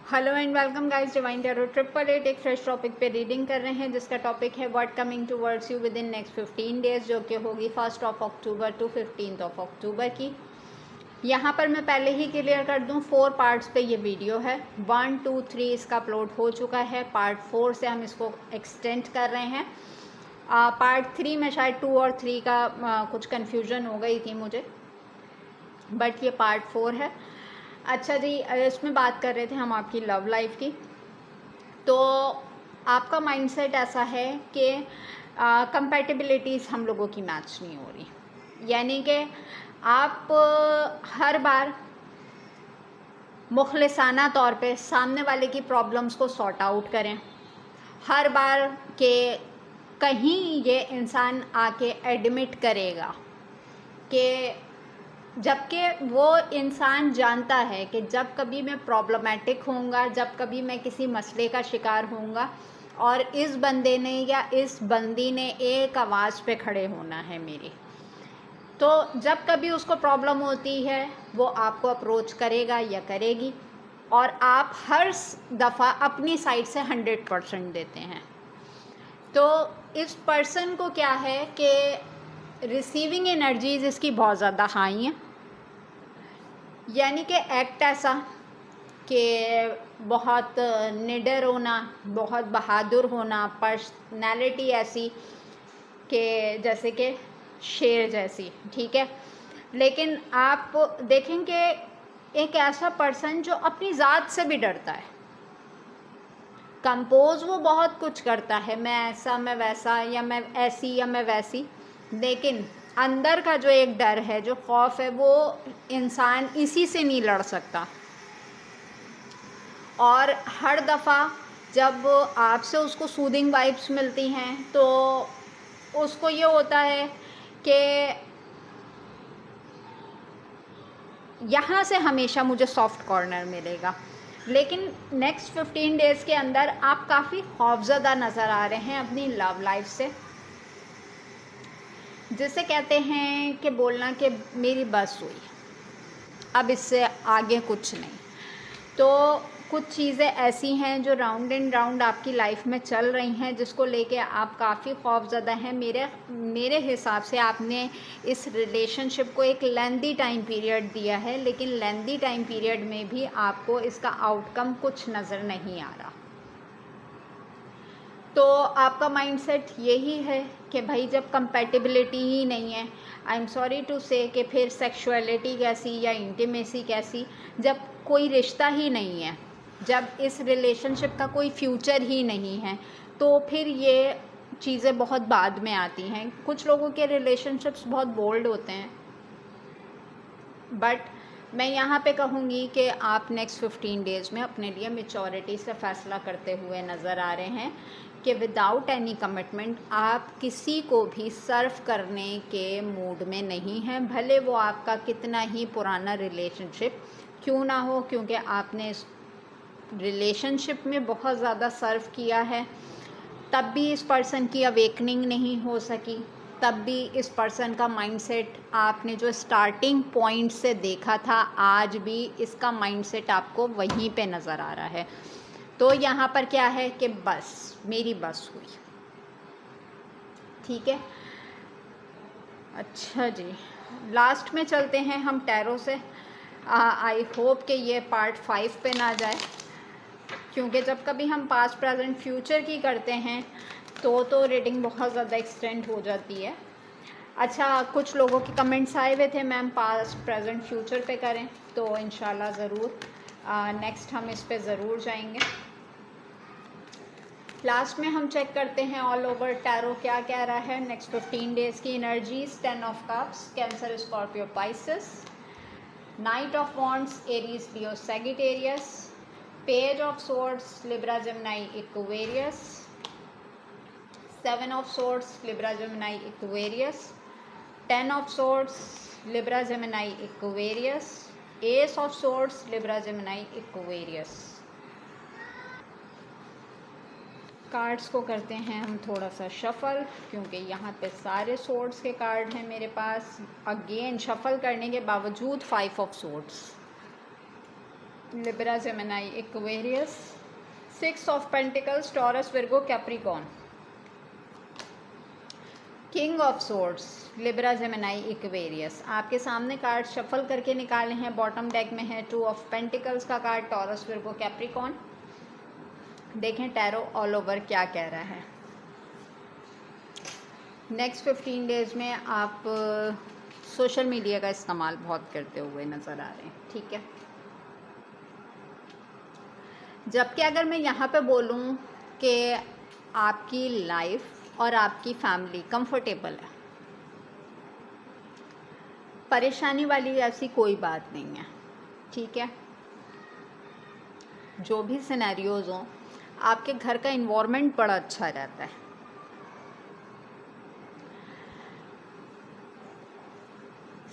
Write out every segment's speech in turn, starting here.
Hello and welcome guys, divine tarot 888 एक fresh topic पे reading कर रहे हैं जिसका टॉपिक है what coming towards you with in next 15 days, जो कि होगी 1 अक्टूबर टू 15 अक्टूबर की। यहाँ पर मैं पहले ही क्लियर कर दूँ, 4 पार्ट्स पे ये वीडियो है। 1, 2, 3 इसका अपलोड हो चुका है। पार्ट 4 से हम इसको एक्सटेंड कर रहे हैं। पार्ट 3 में शायद 2 और 3 का कुछ कन्फ्यूजन हो गई थी मुझे, बट ये पार्ट 4 है। अच्छा जी, इसमें बात कर रहे थे हम आपकी लव लाइफ की। तो आपका माइंडसेट ऐसा है कि कंपैटिबिलिटीज़ हम लोगों की मैच नहीं हो रही, यानी कि आप हर बार मुखलिसाना तौर पे सामने वाले की प्रॉब्लम्स को सॉर्ट आउट करें, हर बार के कहीं ये इंसान आके एडमिट करेगा कि जबकि वो इंसान जानता है कि जब कभी मैं प्रॉब्लमेटिक होऊंगा, जब कभी मैं किसी मसले का शिकार होऊंगा और इस बंदे ने या इस बंदी ने एक आवाज़ पे खड़े होना है मेरी, तो जब कभी उसको प्रॉब्लम होती है वो आपको अप्रोच करेगा या करेगी और आप हर दफ़ा अपनी साइड से 100% देते हैं। तो इस पर्सन को क्या है कि रिसीविंग एनर्जीज इसकी बहुत ज़्यादा हाई हैं, यानी कि एक्ट ऐसा कि बहुत निडर होना, बहुत बहादुर होना, पर्सनैलिटी ऐसी कि जैसे कि शेर जैसी, ठीक है। लेकिन आप देखेंगे एक ऐसा पर्सन जो अपनी ज़ात से भी डरता है। कंपोज वो बहुत कुछ करता है, मैं ऐसा, मैं वैसा, या मैं ऐसी या मैं वैसी, लेकिन अंदर का जो एक डर है, जो खौफ है, वो इंसान इसी से नहीं लड़ सकता। और हर दफ़ा जब आपसे उसको सूदिंग वाइब्स मिलती हैं तो उसको ये होता है कि यहाँ से हमेशा मुझे सॉफ्ट कॉर्नर मिलेगा। लेकिन नेक्स्ट 15 डेज़ के अंदर आप काफ़ी खौफज़दा नज़र आ रहे हैं अपनी लव लाइफ से, जिसे कहते हैं कि बोलना कि मेरी बस हुई, अब इससे आगे कुछ नहीं। तो कुछ चीज़ें ऐसी हैं जो राउंड एंड राउंड आपकी लाइफ में चल रही हैं, जिसको लेके आप काफ़ी खौफज़दा हैं। मेरे हिसाब से आपने इस रिलेशनशिप को एक लेंदी टाइम पीरियड दिया है, लेकिन लेंदी टाइम पीरियड में भी आपको इसका आउटकम कुछ नज़र नहीं आ रहा। तो आपका माइंडसेट यही है कि भाई जब कंपैटिबिलिटी ही नहीं है, आई एम सॉरी टू से कि फिर सेक्सुअलिटी कैसी या इंटीमेसी कैसी, जब कोई रिश्ता ही नहीं है, जब इस रिलेशनशिप का कोई फ्यूचर ही नहीं है, तो फिर ये चीज़ें बहुत बाद में आती हैं। कुछ लोगों के रिलेशनशिप्स बहुत बोल्ड होते हैं, बट मैं यहाँ पे कहूँगी कि आप नेक्स्ट 15 डेज़ में अपने लिए मैच्योरिटी से फ़ैसला करते हुए नज़र आ रहे हैं कि विदाउट एनी कमिटमेंट आप किसी को भी सर्व करने के मूड में नहीं हैं, भले वो आपका कितना ही पुराना रिलेशनशिप क्यों ना हो, क्योंकि आपने इस रिलेशनशिप में बहुत ज़्यादा सर्व किया है, तब भी इस पर्सन की अवेकनिंग नहीं हो सकी, तब भी इस पर्सन का माइंडसेट आपने जो स्टार्टिंग पॉइंट से देखा था, आज भी इसका माइंडसेट आपको वहीं पे नज़र आ रहा है। तो यहाँ पर क्या है कि बस मेरी बस हुई, ठीक है। अच्छा जी, लास्ट में चलते हैं हम टैरो से। आई होप कि ये पार्ट 5 पे ना जाए, क्योंकि जब कभी हम पास्ट प्रेजेंट फ्यूचर की करते हैं तो रीडिंग बहुत ज़्यादा एक्सटेंड हो जाती है। अच्छा, कुछ लोगों के कमेंट्स आए हुए थे मैम पास्ट प्रेजेंट फ्यूचर पे करें, तो इंशाल्लाह ज़रूर नेक्स्ट हम इस पे ज़रूर जाएंगे। लास्ट में हम चेक करते हैं ऑल ओवर टैरो क्या कह रहा है नेक्स्ट 15 डेज़ की energies. 10 of cups, cancer, Scorpio, Pisces. Night of wands, Aries, Leo, Sagittarius. Page of swords, Libra, Gemini, Aquarius. 7 of swords, Libra, Gemini, Aquarius. 10 of swords, Libra, Gemini, Aquarius. S of swords, Libra, Gemini, Aquarius. Cards को करते हैं हम थोड़ा सा shuffle, क्योंकि यहाँ पे सारे सोर्ड्स के कार्ड हैं मेरे पास। अगेन शफल करने के बावजूद 5 of swords, Libra Gemini Aquarius, 6 of pentacles taurus Virgo Capricorn, king of swords Libra Gemini Aquarius. आपके सामने कार्ड शफल करके निकाले हैं, बॉटम डेक में है 2 ऑफ पेंटिकल्स का कार्ड, टॉरस विर्गो कैप्रिकॉर्न। देखें टैरो ऑल ओवर क्या कह रहा है। नेक्स्ट 15 डेज में आप सोशल मीडिया का इस्तेमाल बहुत करते हुए नज़र आ रहे हैं, ठीक है। जबकि अगर मैं यहाँ पे बोलूँ कि आपकी लाइफ और आपकी फैमिली कंफर्टेबल है, परेशानी वाली ऐसी कोई बात नहीं है, ठीक है। जो भी सिनेरियोज हों, आपके घर का इन्वायरमेंट बड़ा अच्छा रहता है।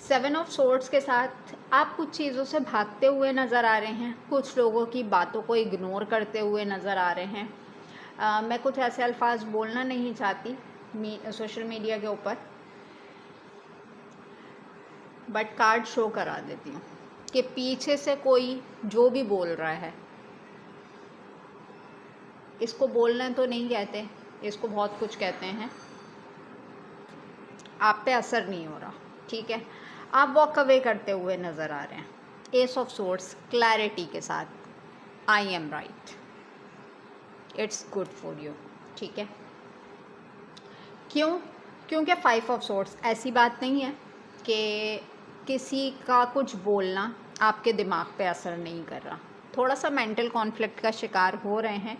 सेवन ऑफ सोर्ड्स के साथ आप कुछ चीज़ों से भागते हुए नज़र आ रहे हैं, कुछ लोगों की बातों को इग्नोर करते हुए नज़र आ रहे हैं। मैं कुछ ऐसे अल्फाज बोलना नहीं चाहती सोशल मीडिया के ऊपर, बट कार्ड शो करा देती हूँ कि पीछे से कोई जो भी बोल रहा है, इसको बोलना तो नहीं कहते, इसको बहुत कुछ कहते हैं, आप पे असर नहीं हो रहा, ठीक है। आप वॉक अवे करते हुए नज़र आ रहे हैं। एस ऑफ सोर्ड्स क्लैरिटी के साथ, I am right, it's good for you, ठीक है। क्यों? क्योंकि 5 ऑफ सोर्ड्स ऐसी बात नहीं है कि किसी का कुछ बोलना आपके दिमाग पे असर नहीं कर रहा, थोड़ा सा मेंटल कॉन्फ्लिक्ट का शिकार हो रहे हैं,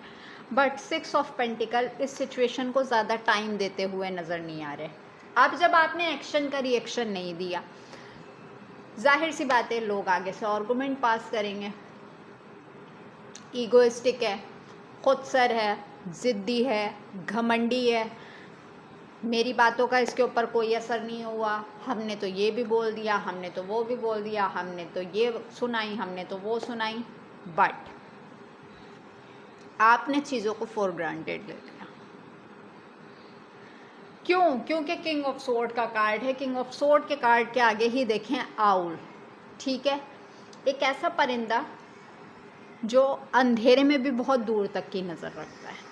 बट 6 ऑफ पेंटिकल इस सिचुएशन को ज़्यादा टाइम देते हुए नज़र नहीं आ रहे। अब जब आपने एक्शन का रिएक्शन नहीं दिया, जाहिर सी बात है लोग आगे से आर्गुमेंट पास करेंगे। ईगोइस्टिक है, खुदसर है, ज़िद्दी है, घमंडी है, मेरी बातों का इसके ऊपर कोई असर नहीं हुआ, हमने तो ये भी बोल दिया, हमने तो वो भी बोल दिया, हमने तो ये सुनाई, हमने तो वो सुनाई, बट आपने चीज़ों को फॉर ग्रांटेड ले लिया। क्यों? क्योंकि किंग ऑफ सोर्ड का कार्ड है। किंग ऑफ सोर्ड के कार्ड के आगे ही देखें आउल, ठीक है, एक ऐसा परिंदा जो अंधेरे में भी बहुत दूर तक की नज़र रखता है।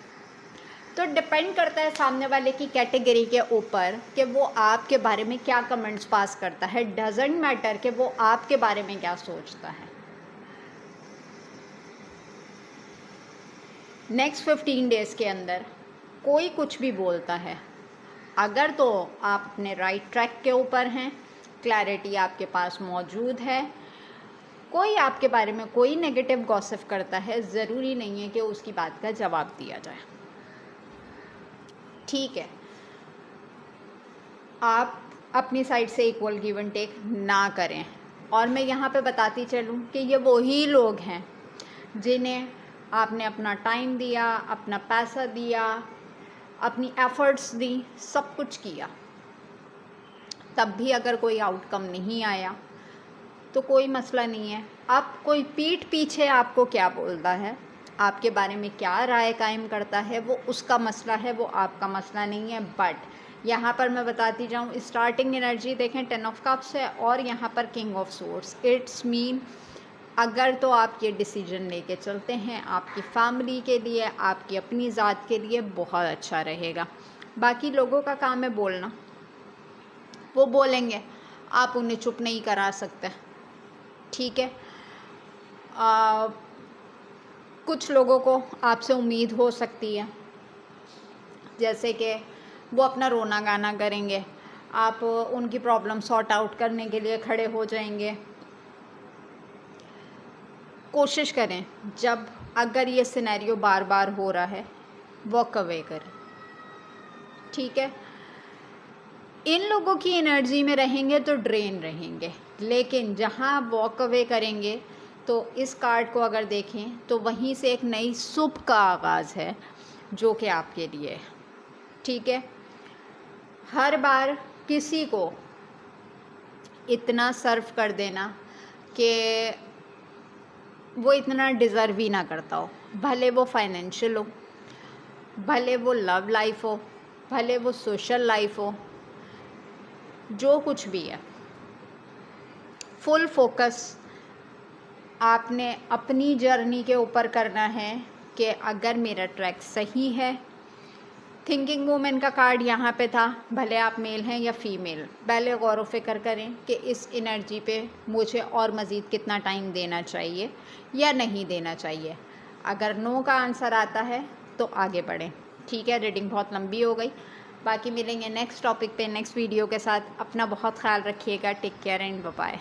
तो डिपेंड करता है सामने वाले की कैटेगरी के ऊपर कि वो आपके बारे में क्या कमेंट्स पास करता है। डजेंट मैटर कि वो आपके बारे में क्या सोचता है। नेक्स्ट 15 डेज़ के अंदर कोई कुछ भी बोलता है, अगर तो आप अपने राइट ट्रैक के ऊपर हैं, क्लैरिटी आपके पास मौजूद है। कोई आपके बारे में कोई नेगेटिव गॉसिप करता है, ज़रूरी नहीं है कि उसकी बात का जवाब दिया जाए, ठीक है। आप अपनी साइड से इक्वल गिव एंड टेक ना करें। और मैं यहाँ पे बताती चलूँ कि ये वही लोग हैं जिन्हें आपने अपना टाइम दिया, अपना पैसा दिया, अपनी एफर्ट्स दी, सब कुछ किया, तब भी अगर कोई आउटकम नहीं आया तो कोई मसला नहीं है। अब कोई पीठ पीछे आपको क्या बोलता है, आपके बारे में क्या राय कायम करता है, वो उसका मसला है, वो आपका मसला नहीं है। बट यहाँ पर मैं बताती जाऊँ, स्टार्टिंग एनर्जी देखें 10 ऑफ कप्स है और यहाँ पर king of swords. It's mean अगर तो आप ये डिसीजन लेके चलते हैं, आपकी फैमिली के लिए, आपकी अपनी ज़ात के लिए बहुत अच्छा रहेगा। बाकी लोगों का काम है बोलना, वो बोलेंगे, आप उन्हें चुप नहीं करा सकते, ठीक है। कुछ लोगों को आपसे उम्मीद हो सकती है जैसे कि वो अपना रोना गाना करेंगे, आप उनकी प्रॉब्लम सॉर्ट आउट करने के लिए खड़े हो जाएंगे। कोशिश करें जब अगर ये सिनेरियो बार बार हो रहा है, वॉक अवे करें, ठीक है। इन लोगों की एनर्जी में रहेंगे तो ड्रेन रहेंगे, लेकिन जहाँ आप वॉक अवे करेंगे तो इस कार्ड को अगर देखें तो वहीं से एक नई सुबह का आगाज़ है जो कि आपके लिए है, ठीक है। हर बार किसी को इतना सर्व कर देना कि वो इतना डिज़र्व ही ना करता हो, भले वो फाइनेंशियल हो, भले वो लव लाइफ हो, भले वो सोशल लाइफ हो, जो कुछ भी है, फुल फोकस आपने अपनी जर्नी के ऊपर करना है कि अगर मेरा ट्रैक सही है। थिंकिंग वूमेन का कार्ड यहाँ पे था, भले आप मेल हैं या फीमेल, पहले गौर व फिक्र करें कि इस एनर्जी पे मुझे और मज़ीद कितना टाइम देना चाहिए या नहीं देना चाहिए। अगर नो का आंसर आता है तो आगे बढ़ें। ठीक है, रीडिंग बहुत लंबी हो गई, बाकी मिलेंगे नेक्स्ट टॉपिक पे नेक्स्ट वीडियो के साथ। अपना बहुत ख्याल रखिएगा। Take care and bye bye.